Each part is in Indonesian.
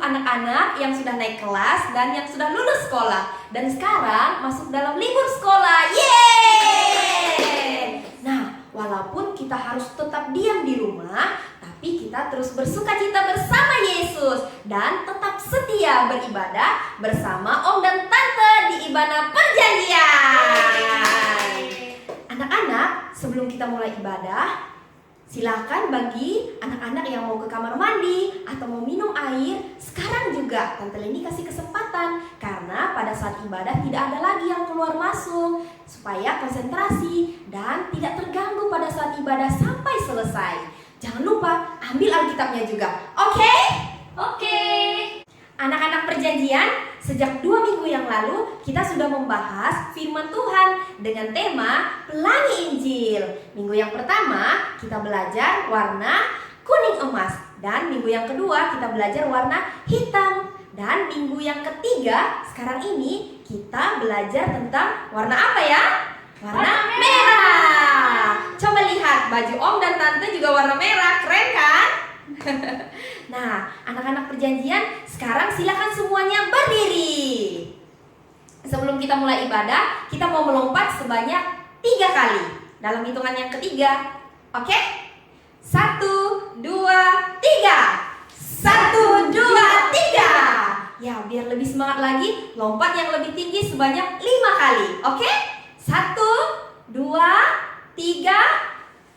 anak-anak yang sudah naik kelas dan yang sudah lulus sekolah dan sekarang masuk dalam libur sekolah. Yeay! Nah, walaupun kita harus tetap diam di rumah, tapi kita terus bersukacita bersama Yesus dan tetap setia beribadah bersama Om dan Tante di ibadah perjanjian. Anak-anak, sebelum kita mulai ibadah, silakan bagi anak-anak yang mau ke kamar mandi atau mau minum air, sekarang juga Tante Leni kasih kesempatan, karena pada saat ibadah tidak ada lagi yang keluar masuk, supaya konsentrasi dan tidak terganggu pada saat ibadah sampai selesai. Jangan lupa ambil Alkitabnya juga. Oke? Oke. Anak-anak perjanjian, sejak 2 minggu yang lalu kita sudah membahas firman Tuhan dengan tema Pelangi Injil. Minggu yang pertama kita belajar warna kuning emas, dan minggu yang kedua kita belajar warna hitam, dan minggu yang ketiga sekarang ini kita belajar tentang warna apa ya? Warna merah. Coba lihat, baju Om dan Tante juga warna merah, keren kan? Nah, anak-anak perjanjian, sekarang silakan semuanya berdiri. Sebelum kita mulai ibadah, kita mau melompat sebanyak 3 kali dalam hitungan yang ketiga. Oke? 1, 2, 3. 1, 2, 3. Ya, biar lebih semangat lagi, lompat yang lebih tinggi sebanyak 5 kali. Oke? 1, 2, 3.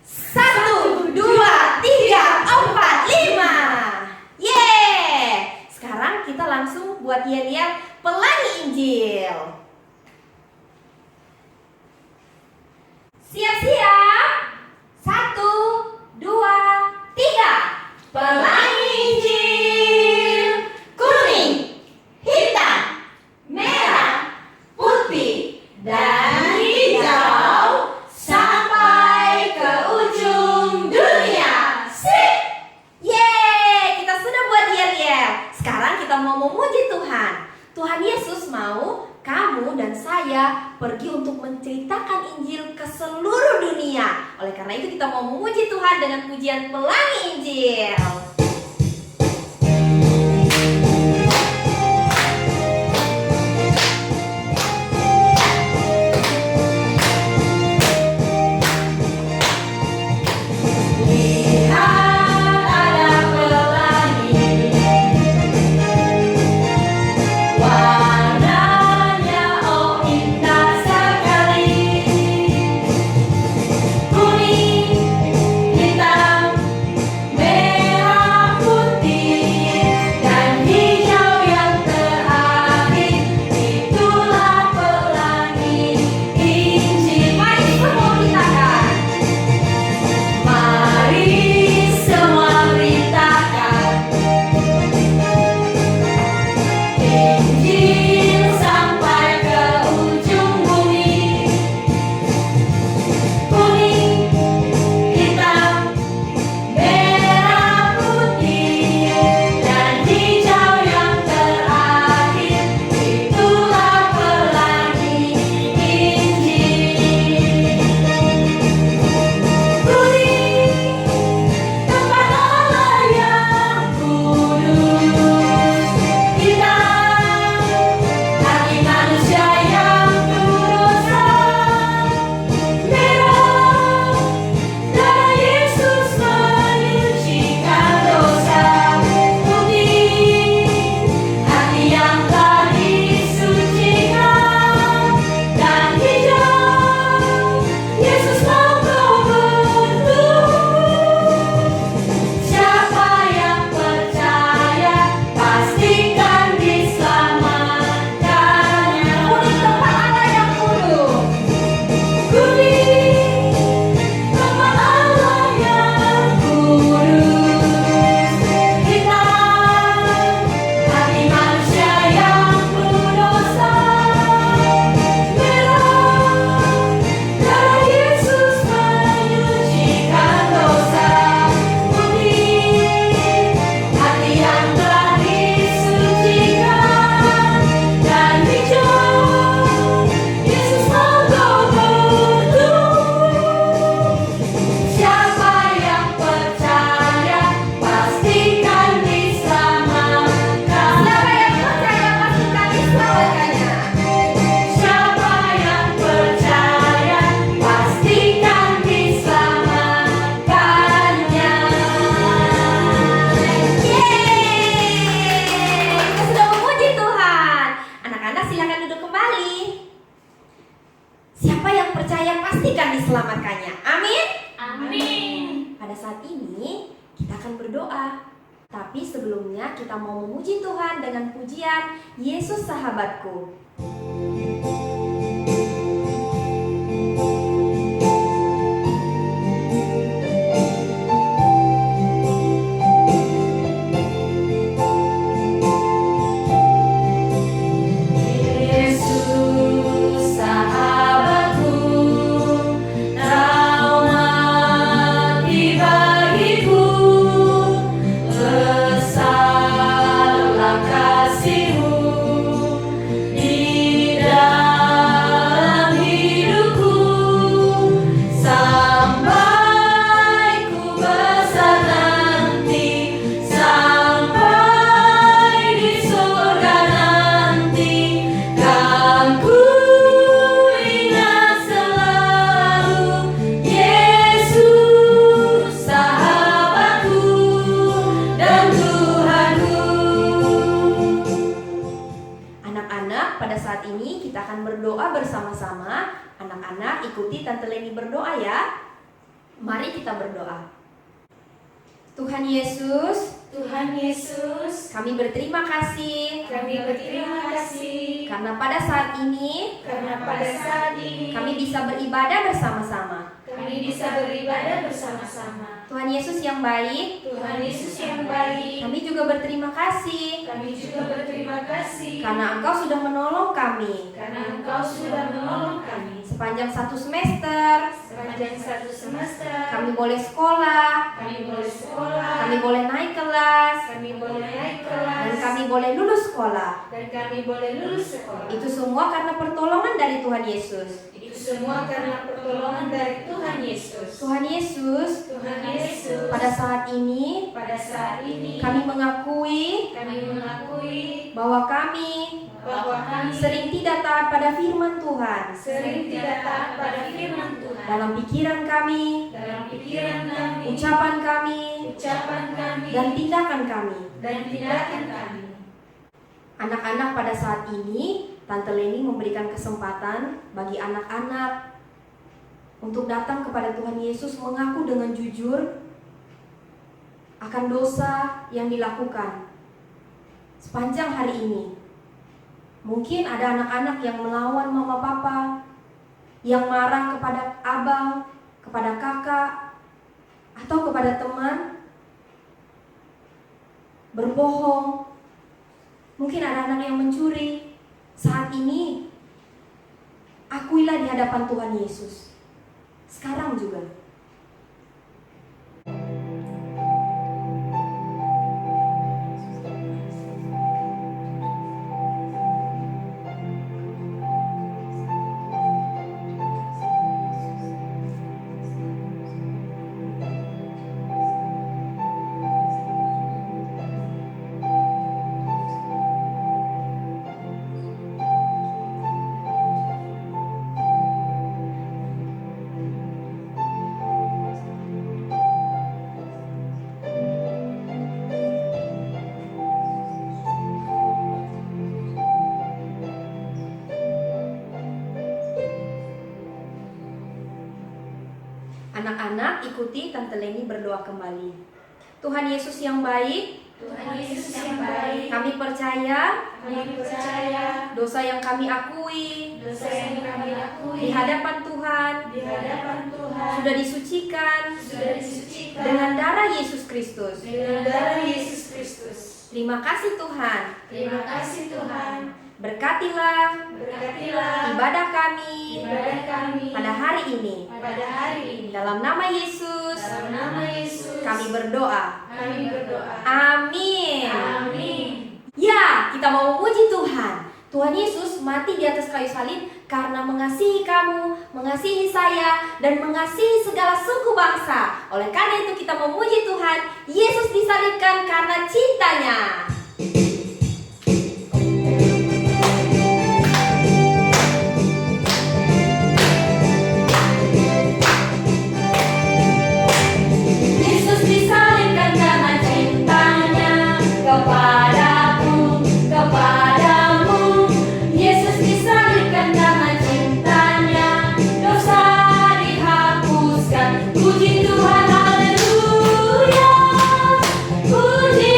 1, 2, 3, 4, 5. Yeay! Sekarang kita langsung buat yel-yel Pelangi Injil. Siap-siap. 1, 2, 3. Pelangi Injil. Kuning, hitam, merah, putih, dan hijau sampai ke ujung dunia. Sip! Yeay! Kita sudah buat yel-yel. Sekarang kita mau memuji Tuhan. Tuhan Yesus mau kamu dan saya pergi untuk menceritakan Injil ke seluruh dunia. Oleh karena itu kita mau memuji Tuhan dengan pujian Pelangi Injil. Merah Tapi sebelumnya kita mau memuji Tuhan dengan pujian Yesus Sahabatku. Bersama-sama, anak-anak ikuti Tante Leni berdoa ya. Mari kita berdoa. Tuhan Yesus, kami berterima kasih karena pada saat ini kami bisa beribadah bersama-sama. Tuhan Yesus yang baik, kami juga berterima kasih karena Engkau sudah menolong kami sepanjang satu semester. Kami boleh sekolah, kami boleh naik kelas, dan kami boleh lulus sekolah. Itu semua karena pertolongan dari Tuhan Yesus. Tuhan Yesus, pada saat ini kami mengakui bahwa kami sering tidak taat pada firman Tuhan. Dalam pikiran kami, ucapan kami, dan tindakan kami. Anak-anak, pada saat ini Tante Leni memberikan kesempatan bagi anak-anak untuk datang kepada Tuhan Yesus, mengaku dengan jujur akan dosa yang dilakukan sepanjang hari ini. Mungkin ada anak-anak yang melawan mama papa, yang marah kepada abang, kepada kakak, atau kepada teman, berbohong. Mungkin ada anak yang mencuri. Saat ini, akuilah di hadapan Tuhan Yesus. Sekarang juga. Anak-anak, ikuti Tante Leni berdoa kembali. Tuhan Yesus yang baik, kami percaya dosa yang kami akui di hadapan Tuhan sudah disucikan dengan darah Yesus Kristus. Terima kasih Tuhan. Berkatilah ibadah kami pada hari ini. Dalam nama Yesus, kami berdoa. Amin. Ya, kita mau memuji Tuhan. Tuhan Yesus mati di atas kayu salib karena mengasihi kamu, mengasihi saya, dan mengasihi segala suku bangsa. Oleh karena itu kita memuji Tuhan. Yesus disalibkan karena cintanya. Puji Tuhan, haleluya. Puji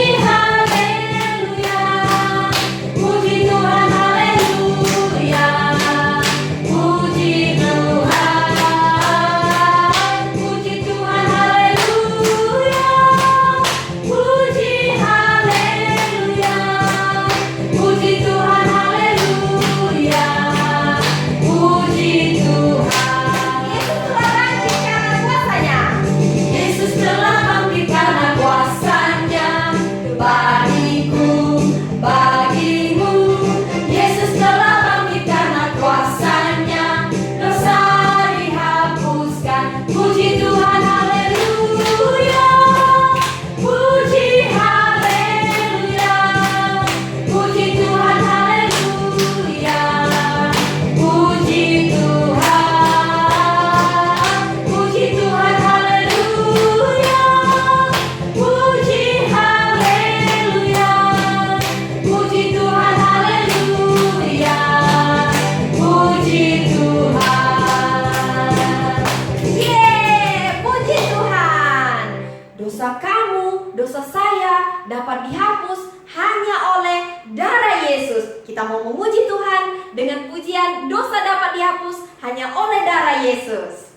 Kita mau memuji Tuhan dengan pujian dosa dapat dihapus hanya oleh darah Yesus.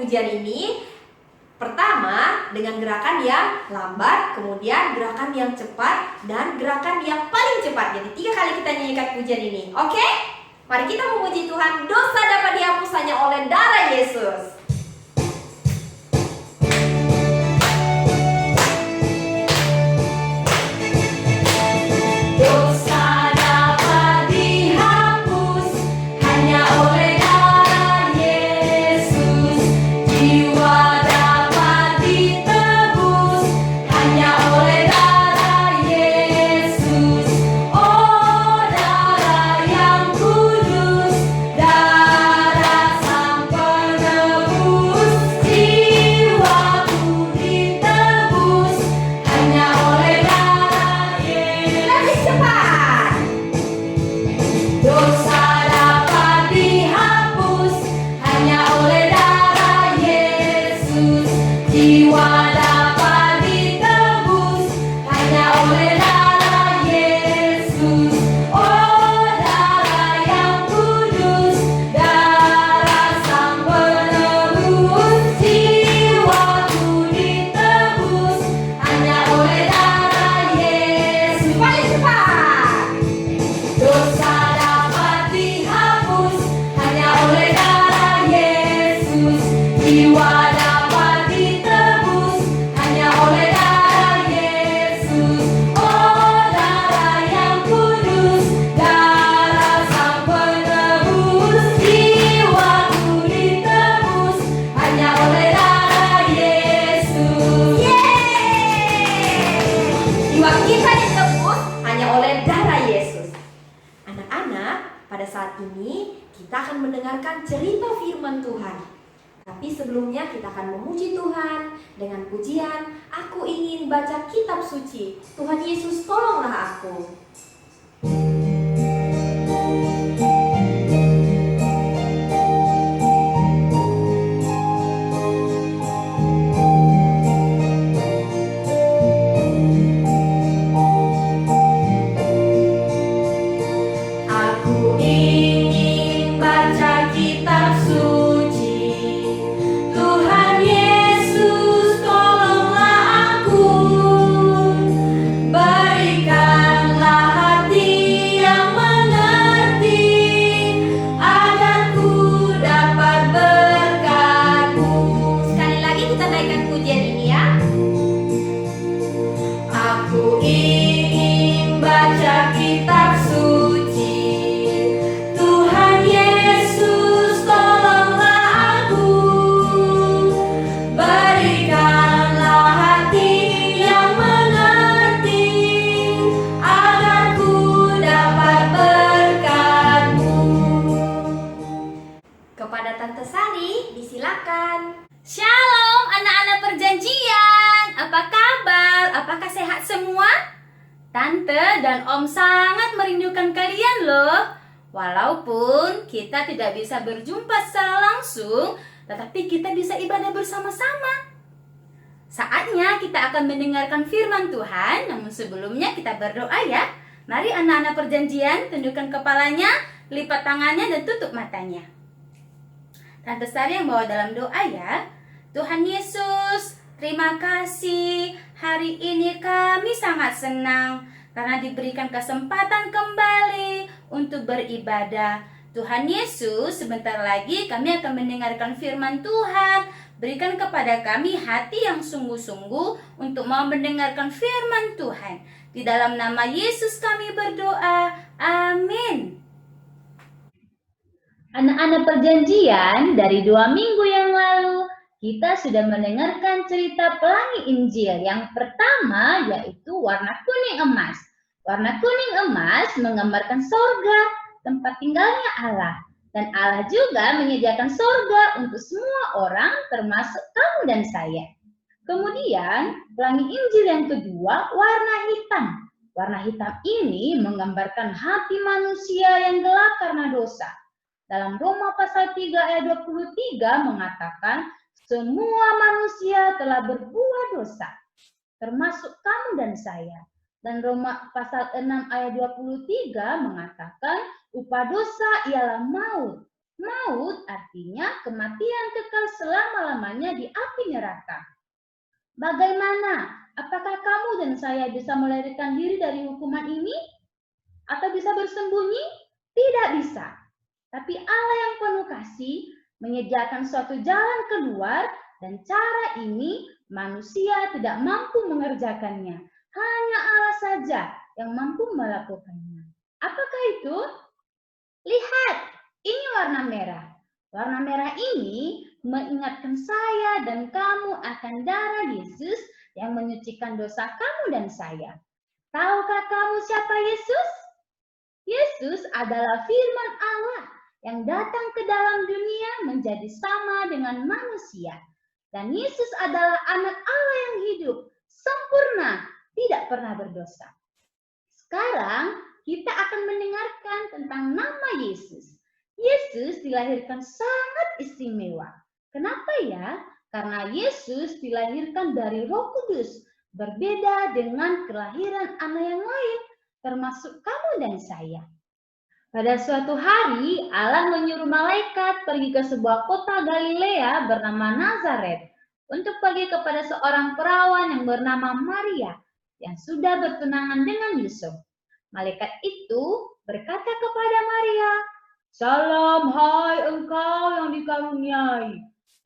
Pujian ini pertama dengan gerakan yang lambat, kemudian gerakan yang cepat, dan gerakan yang paling cepat. Jadi 3 kali kita nyanyikan pujian ini. Oke? Mari kita memuji Tuhan. Dosa dapat dihapus hanya oleh darah Yesus. Saat ini kita akan mendengarkan cerita firman Tuhan. Tapi sebelumnya kita akan memuji Tuhan dengan pujian, aku ingin baca kitab suci. Tuhan Yesus, tolonglah aku. Shalom anak-anak perjanjian, apa kabar? Apakah sehat semua? Tante dan Om sangat merindukan kalian loh. Walaupun kita tidak bisa berjumpa secara langsung, tetapi kita bisa ibadah bersama-sama. Saatnya kita akan mendengarkan firman Tuhan, namun sebelumnya kita berdoa ya. Mari anak-anak perjanjian, tundukkan kepalanya, lipat tangannya dan tutup matanya. Tante Sari yang bawa dalam doa ya. Tuhan Yesus, terima kasih. Hari ini kami sangat senang karena diberikan kesempatan kembali untuk beribadah. Tuhan Yesus, sebentar lagi kami akan mendengarkan firman Tuhan. Berikan kepada kami hati yang sungguh-sungguh untuk mau mendengarkan firman Tuhan. Di dalam nama Yesus kami berdoa. Amin. Anak-anak perjanjian, dari 2 minggu yang lalu, kita sudah mendengarkan cerita pelangi Injil. Yang pertama yaitu warna kuning emas. Warna kuning emas menggambarkan sorga, tempat tinggalnya Allah. Dan Allah juga menyediakan sorga untuk semua orang, termasuk kamu dan saya. Kemudian, pelangi Injil yang kedua, warna hitam. Warna hitam ini menggambarkan hati manusia yang gelap karena dosa. Dalam Roma pasal 3 ayat 23 mengatakan, semua manusia telah berbuat dosa, termasuk kamu dan saya. Dan Roma pasal 6 ayat 23 mengatakan, upah dosa ialah maut. Maut artinya kematian kekal selama-lamanya di api neraka. Bagaimana? Apakah kamu dan saya bisa melarikan diri dari hukuman ini? Atau bisa bersembunyi? Tidak bisa. Tapi Allah yang penuh kasih menyediakan suatu jalan keluar, dan cara ini manusia tidak mampu mengerjakannya. Hanya Allah saja yang mampu melakukannya. Apakah itu? Lihat, ini warna merah. Warna merah ini mengingatkan saya dan kamu akan darah Yesus yang menyucikan dosa kamu dan saya. Tahukah kamu siapa Yesus? Yesus adalah firman Allah yang datang ke dalam dunia menjadi sama dengan manusia. Dan Yesus adalah anak Allah yang hidup, sempurna, tidak pernah berdosa. Sekarang kita akan mendengarkan tentang nama Yesus. Yesus dilahirkan sangat istimewa. Kenapa ya? Karena Yesus dilahirkan dari Roh Kudus, berbeda dengan kelahiran anak yang lain, termasuk kamu dan saya. Pada suatu hari, Allah menyuruh malaikat pergi ke sebuah kota Galilea bernama Nazaret untuk pergi kepada seorang perawan yang bernama Maria yang sudah bertunangan dengan Yusuf. Malaikat itu berkata kepada Maria, "Salam hai engkau yang dikaruniai,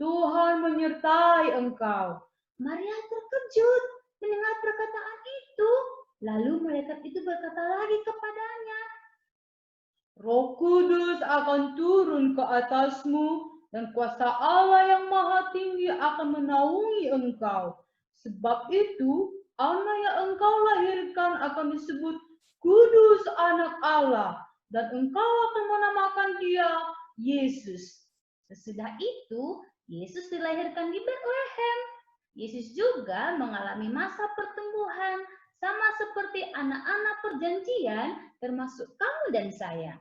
Tuhan menyertai engkau." Maria terkejut mendengar perkataan itu. Lalu malaikat itu berkata lagi kepadanya, "Roh Kudus akan turun ke atasmu dan kuasa Allah yang Maha Tinggi akan menaungi engkau. Sebab itu, anak yang engkau lahirkan akan disebut Kudus Anak Allah, dan engkau akan menamakan dia Yesus." Sesudah itu, Yesus dilahirkan di Betlehem. Yesus juga mengalami masa pertumbuhan sama seperti anak-anak perjanjian, termasuk kamu dan saya.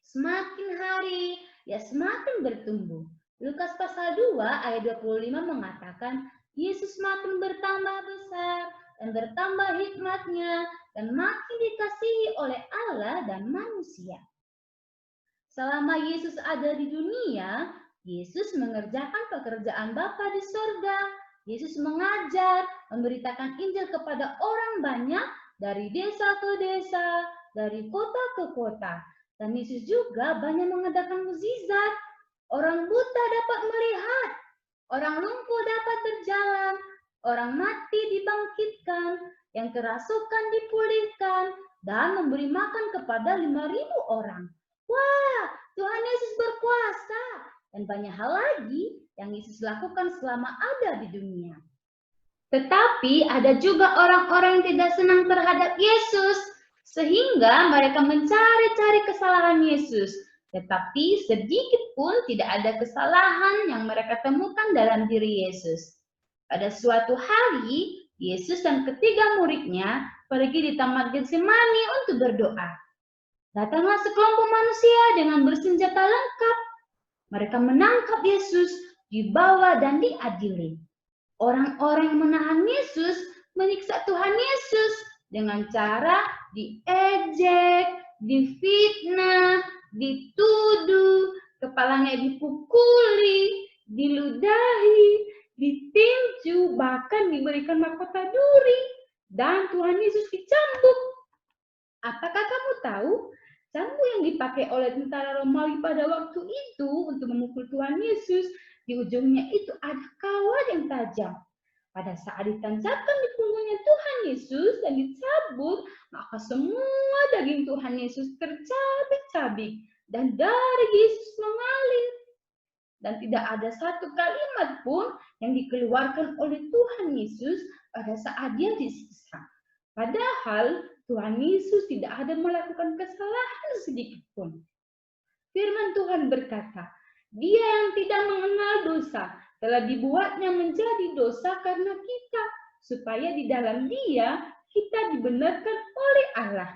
Semakin hari, ia semakin bertumbuh. Lukas pasal 2 ayat 25 mengatakan, Yesus semakin bertambah besar dan bertambah hikmatnya dan makin dikasihi oleh Allah dan manusia. Selama Yesus ada di dunia, Yesus mengerjakan pekerjaan Bapa di sorga. Yesus mengajar, memberitakan Injil kepada orang banyak dari desa ke desa, dari kota ke kota. Dan Yesus juga banyak mengadakan mukjizat. Orang buta dapat melihat, orang lumpuh dapat berjalan, orang mati dibangkitkan, yang kerasukan dipulihkan, dan memberi makan kepada 5.000 orang. Wah, Tuhan Yesus berkuasa. Dan banyak hal lagi yang Yesus lakukan selama ada di dunia. Tetapi ada juga orang-orang yang tidak senang terhadap Yesus, sehingga mereka mencari-cari kesalahan Yesus. Tetapi sedikit pun tidak ada kesalahan yang mereka temukan dalam diri Yesus. Pada suatu hari, Yesus dan ketiga muridnya pergi di Taman Getsemani untuk berdoa. Datanglah sekelompok manusia dengan bersenjata lengkap. Mereka menangkap Yesus, dibawa dan diadili. Orang-orang yang menahan Yesus menyiksa Tuhan Yesus dengan cara diejek, difitnah, dituduh, kepalanya dipukuli, diludahi, ditinju, bahkan diberikan mahkota duri, dan Tuhan Yesus dicambuk. Apakah kamu tahu? Cambuk yang dipakai oleh tentara Romawi pada waktu itu untuk memukul Tuhan Yesus, di ujungnya itu ada kawat yang tajam. Pada saat ditancapkan di punggungnya Tuhan Yesus dan dicabut, maka semua daging Tuhan Yesus tercabik-cabik dan darah Yesus mengalir. Dan tidak ada satu kalimat pun yang dikeluarkan oleh Tuhan Yesus pada saat dia disiksa. Padahal Tuhan Yesus tidak ada melakukan kesalahan sedikit pun. Firman Tuhan berkata, Dia yang tidak mengenal dosa telah dibuatnya menjadi dosa karena kita, supaya di dalam Dia kita dibenarkan oleh Allah.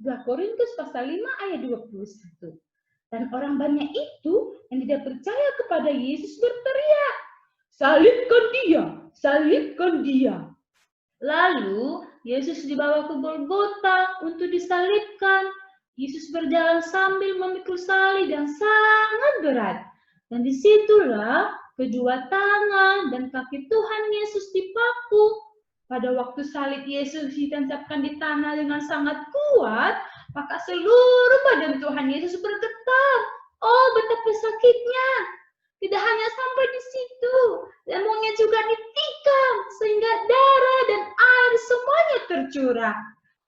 2 Korintus pasal 5 ayat 21. Dan orang banyak itu yang tidak percaya kepada Yesus berteriak, "Salibkan dia, salibkan dia." Lalu Yesus dibawa ke Golgota untuk disalibkan. Yesus berjalan sambil memikul salib yang sangat berat. Dan disitulah kedua tangan dan kaki Tuhan Yesus dipaku. Pada waktu salib Yesus ditancapkan di tanah dengan sangat kuat, maka seluruh badan Tuhan Yesus bergetar. Oh, betapa sakitnya. Tidak hanya sampai di situ, lehernya juga ditikam sehingga darah dan air semuanya tercurah.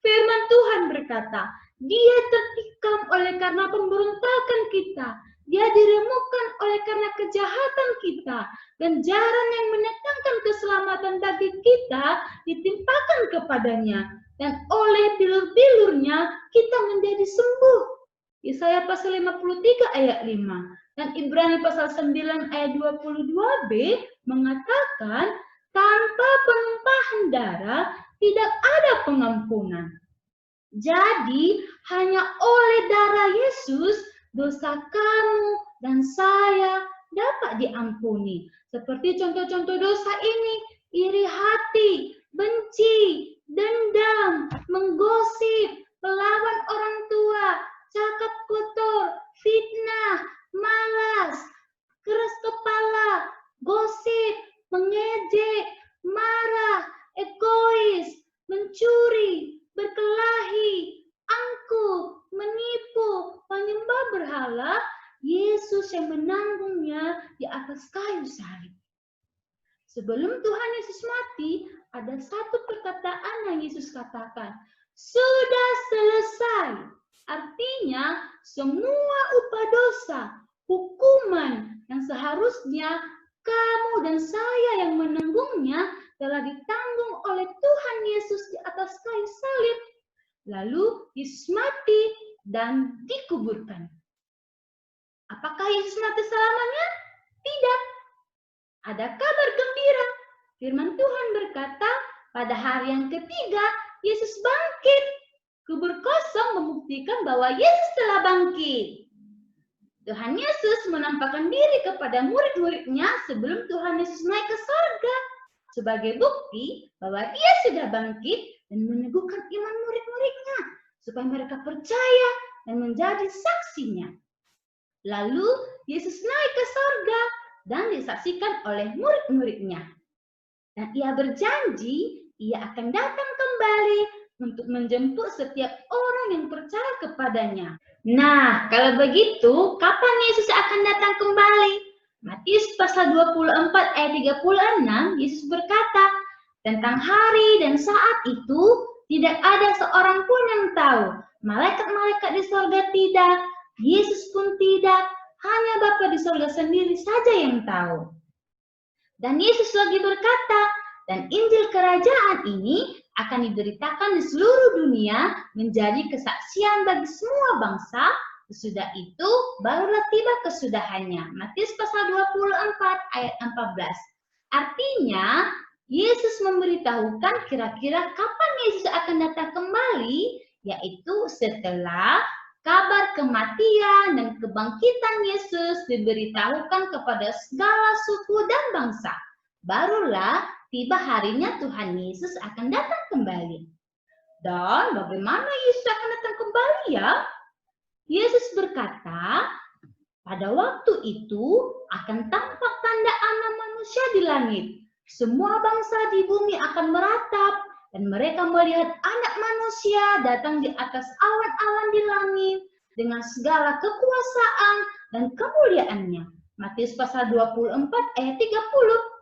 Firman Tuhan berkata, Dia tertikam oleh karena pemberontakan kita. Dia diremukkan oleh karena kejahatan kita. Dan jaran yang mendatangkan keselamatan bagi kita ditimpakan kepadanya. Dan oleh bilur-bilurnya kita menjadi sembuh. Yesaya pasal 53 ayat 5. Dan Ibrani pasal 9 ayat 22b mengatakan, tanpa penumpahan darah tidak ada pengampunan. Jadi hanya oleh darah Yesus dosa kamu dan saya dapat diampuni. Seperti contoh-contoh dosa ini, iri hati, benci, dendam, menggosip, melawan orang tua, cakap kotor, fitnah, malas, keras kepala, gosip, mengejek, marah, egois, mencuri, berkelahi, angkuh, menipu, menyembah berhala, Yesus yang menanggungnya di atas kayu salib. Sebelum Tuhan Yesus mati, ada satu perkataan yang Yesus katakan, sudah selesai. Artinya semua upah dosa, hukuman yang seharusnya kamu dan saya yang menanggungnya telah ditanggung oleh Tuhan Yesus di atas kayu salib. Lalu Yesus mati dan dikuburkan. Apakah Yesus mati selamanya? Tidak. Ada kabar gembira. Firman Tuhan berkata, pada hari yang ketiga Yesus bangkit. Kubur kosong membuktikan bahwa Yesus telah bangkit. Tuhan Yesus menampakkan diri kepada murid-muridnya sebelum Tuhan Yesus naik ke surga. Sebagai bukti bahwa Dia sudah bangkit dan meneguhkan iman murid-muridnya. Supaya mereka percaya dan menjadi saksinya. Lalu Yesus naik ke surga dan disaksikan oleh murid-muridnya. Dan Ia berjanji Ia akan datang kembali untuk menjemput setiap orang yang percaya kepadanya. Nah, kalau begitu, kapan Yesus akan datang kembali? Matius pasal 24 ayat 36, Yesus berkata, tentang hari dan saat itu, tidak ada seorang pun yang tahu. Malaikat-malaikat di surga tidak, Yesus pun tidak, hanya Bapa di surga sendiri saja yang tahu. Dan Yesus lagi berkata, dan Injil kerajaan ini akan diberitakan di seluruh dunia menjadi kesaksian bagi semua bangsa. Sesudah itu barulah tiba kesudahannya. Matius pasal 24 ayat 14. Artinya Yesus memberitahukan kira-kira kapan Yesus akan datang kembali, yaitu setelah kabar kematian dan kebangkitan Yesus diberitahukan kepada segala suku dan bangsa. Barulah tiba harinya Tuhan Yesus akan datang kembali. Dan bagaimana Yesus akan datang kembali ya? Yesus berkata, pada waktu itu akan tampak tanda anak manusia di langit. Semua bangsa di bumi akan meratap dan mereka melihat anak manusia datang di atas awan-awan di langit dengan segala kekuasaan dan kemuliaannya. Matius pasal 24 ayat 30.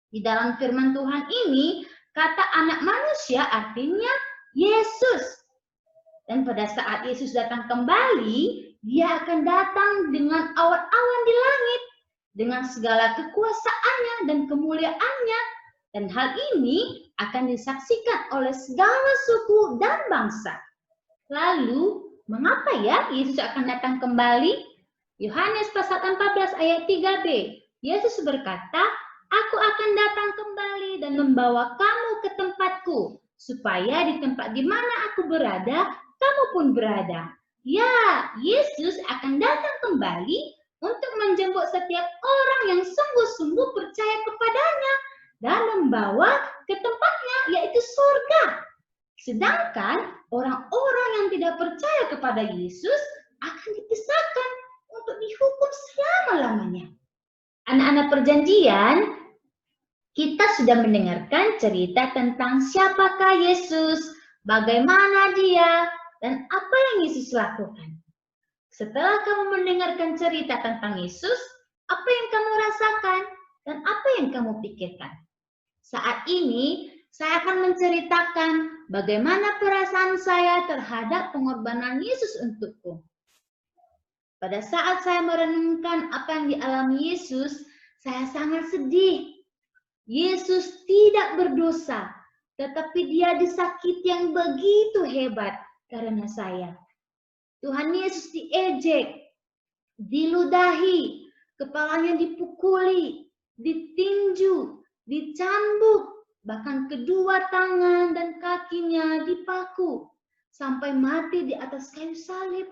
Di dalam firman Tuhan ini, kata anak manusia artinya Yesus. Dan pada saat Yesus datang kembali, Dia akan datang dengan awan-awan di langit, dengan segala kekuasaannya dan kemuliaannya. Dan hal ini akan disaksikan oleh segala suku dan bangsa. Lalu, mengapa ya Yesus akan datang kembali? Yohanes pasal 14 ayat 3b. Yesus berkata, "Aku akan datang kembali dan membawa kamu ke tempatku, supaya di tempat di mana aku berada, kamu pun berada." Ya, Yesus akan datang kembali untuk menjemput setiap orang yang sungguh-sungguh percaya kepadanya dan membawa ke tempatnya, yaitu surga. Sedangkan orang-orang yang tidak percaya kepada Yesus akan dipisahkan untuk dihukum selama-lamanya. Anak-anak perjanjian, kita sudah mendengarkan cerita tentang siapakah Yesus, bagaimana dia, dan apa yang Yesus lakukan. Setelah kamu mendengarkan cerita tentang Yesus, apa yang kamu rasakan dan apa yang kamu pikirkan? Saat ini, saya akan menceritakan bagaimana perasaan saya terhadap pengorbanan Yesus untukku. Pada saat saya merenungkan apa yang dialami Yesus, saya sangat sedih. Yesus tidak berdosa, tetapi dia disakiti yang begitu hebat karena saya. Tuhan Yesus diejek, diludahi, kepalanya dipukuli, ditinju, dicambuk, bahkan kedua tangan dan kakinya dipaku, sampai mati di atas kayu salib.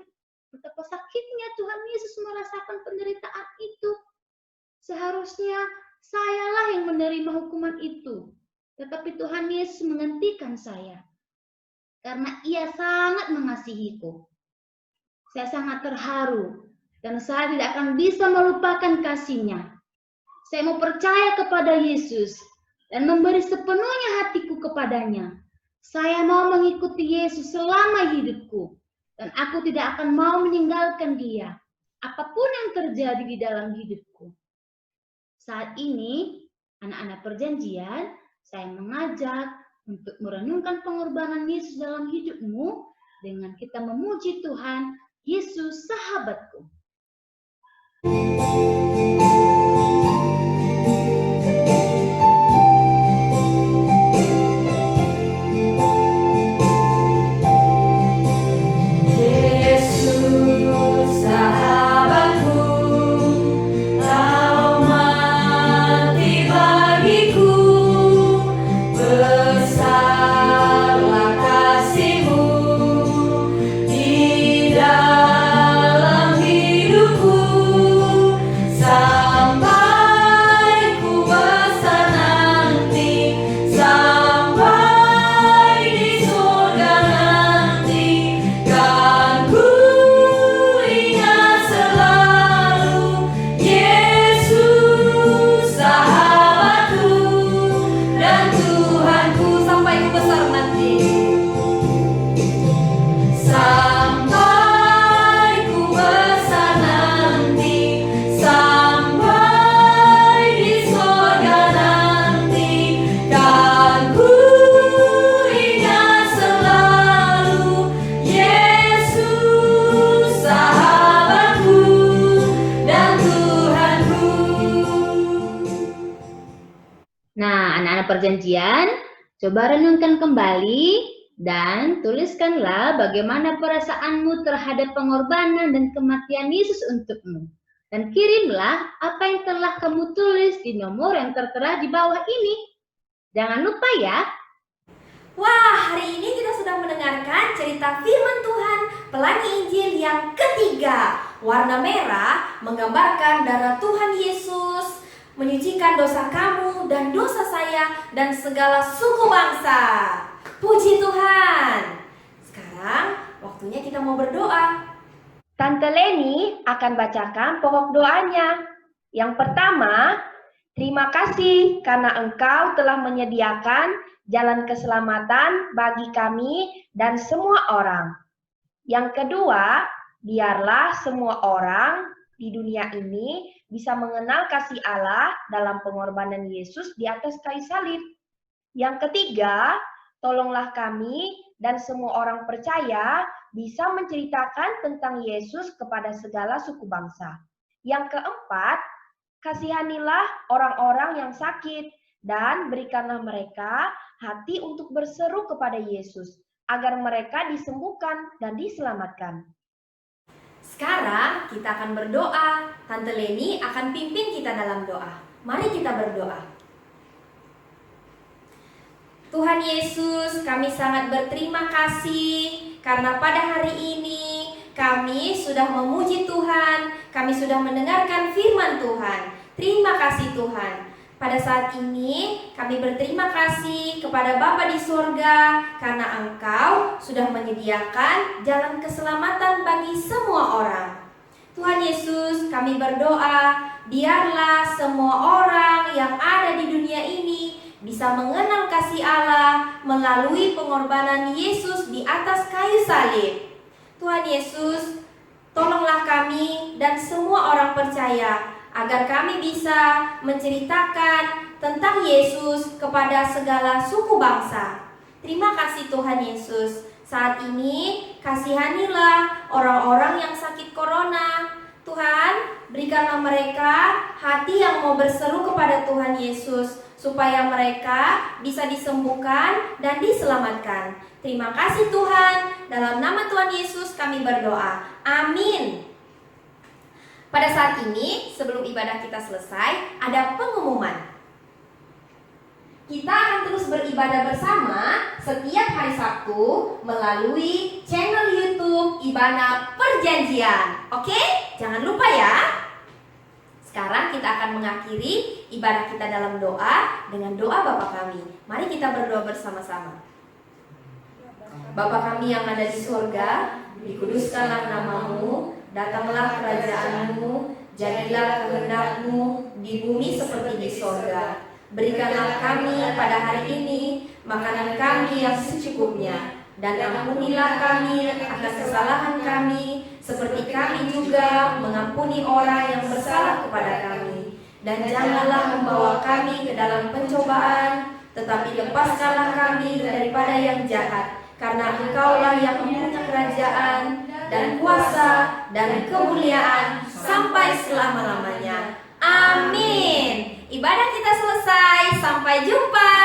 Betapa sakitnya Tuhan Yesus merasakan penderitaan itu. Seharusnya sayalah yang menerima hukuman itu, tetapi Tuhan Yesus menghentikan saya, karena Ia sangat mengasihiku. Saya sangat terharu, dan saya tidak akan bisa melupakan kasih-Nya. Saya mau percaya kepada Yesus dan memberi sepenuhnya hatiku kepadanya. Saya mau mengikuti Yesus selama hidupku, dan aku tidak akan mau meninggalkan Dia, apapun yang terjadi di dalam hidupku. Saat ini, anak-anak perjanjian, saya mengajak untuk merenungkan pengorbanan Yesus dalam hidupmu dengan kita memuji Tuhan, Yesus sahabatku. Nah, anak-anak perjanjian, coba renungkan kembali dan tuliskanlah bagaimana perasaanmu terhadap pengorbanan dan kematian Yesus untukmu. Dan kirimlah apa yang telah kamu tulis di nomor yang tertera di bawah ini. Jangan lupa ya. Wah, hari ini kita sudah mendengarkan cerita firman Tuhan Pelangi Injil yang ketiga. Warna merah menggambarkan darah Tuhan Yesus menyucikan dosa kamu dan dosa saya dan segala suku bangsa. Puji Tuhan. Sekarang waktunya kita mau berdoa. Tante Leni akan bacakan pokok doanya. Yang pertama, terima kasih karena Engkau telah menyediakan jalan keselamatan bagi kami dan semua orang. Yang kedua, biarlah semua orang di dunia ini bisa mengenal kasih Allah dalam pengorbanan Yesus di atas kayu salib. Yang ketiga, tolonglah kami dan semua orang percaya bisa menceritakan tentang Yesus kepada segala suku bangsa. Yang keempat, kasihanilah orang-orang yang sakit dan berikanlah mereka hati untuk berseru kepada Yesus agar mereka disembuhkan dan diselamatkan. Sekarang kita akan berdoa. Tante Leni akan pimpin kita dalam doa. Mari kita berdoa. Tuhan Yesus, kami sangat berterima kasih karena pada hari ini kami sudah memuji Tuhan, kami sudah mendengarkan firman Tuhan. Terima kasih Tuhan. Pada saat ini kami berterima kasih kepada Bapa di surga karena Engkau sudah menyediakan jalan keselamatan bagi semua orang. Tuhan Yesus, kami berdoa, biarlah semua orang yang ada di dunia ini bisa mengenal kasih Allah melalui pengorbanan Yesus di atas kayu salib. Tuhan Yesus, tolonglah kami dan semua orang percaya agar kami bisa menceritakan tentang Yesus kepada segala suku bangsa. Terima kasih Tuhan Yesus. Saat ini kasihanilah orang-orang yang sakit corona. Tuhan, berikanlah mereka hati yang mau berseru kepada Tuhan Yesus supaya mereka bisa disembuhkan dan diselamatkan. Terima kasih Tuhan. Dalam nama Tuhan Yesus kami berdoa. Amin. Pada saat ini, sebelum ibadah kita selesai, ada pengumuman. Kita akan terus beribadah bersama setiap hari Sabtu melalui channel YouTube Ibana Perjanjian. Oke? Jangan lupa ya. Sekarang kita akan mengakhiri ibadah kita dalam doa dengan doa Bapa kami. Mari kita berdoa bersama-sama. Bapa kami yang ada di surga, dikuduskanlah namamu, datanglah kerajaan-Mu, jadilah kehendak-Mu di bumi seperti di surga. Berikanlah kami pada hari ini makanan kami yang secukupnya, dan ampunilah kami akan kesalahan kami, seperti kami juga mengampuni orang yang bersalah kepada kami. Dan janganlah membawa kami ke dalam pencobaan, tetapi lepaskanlah kami daripada yang jahat, karena Engkaulah yang mempunyai kerajaan dan kuasa dan kemuliaan sampai selama-lamanya. Amin. Ibadah kita selesai. Sampai jumpa.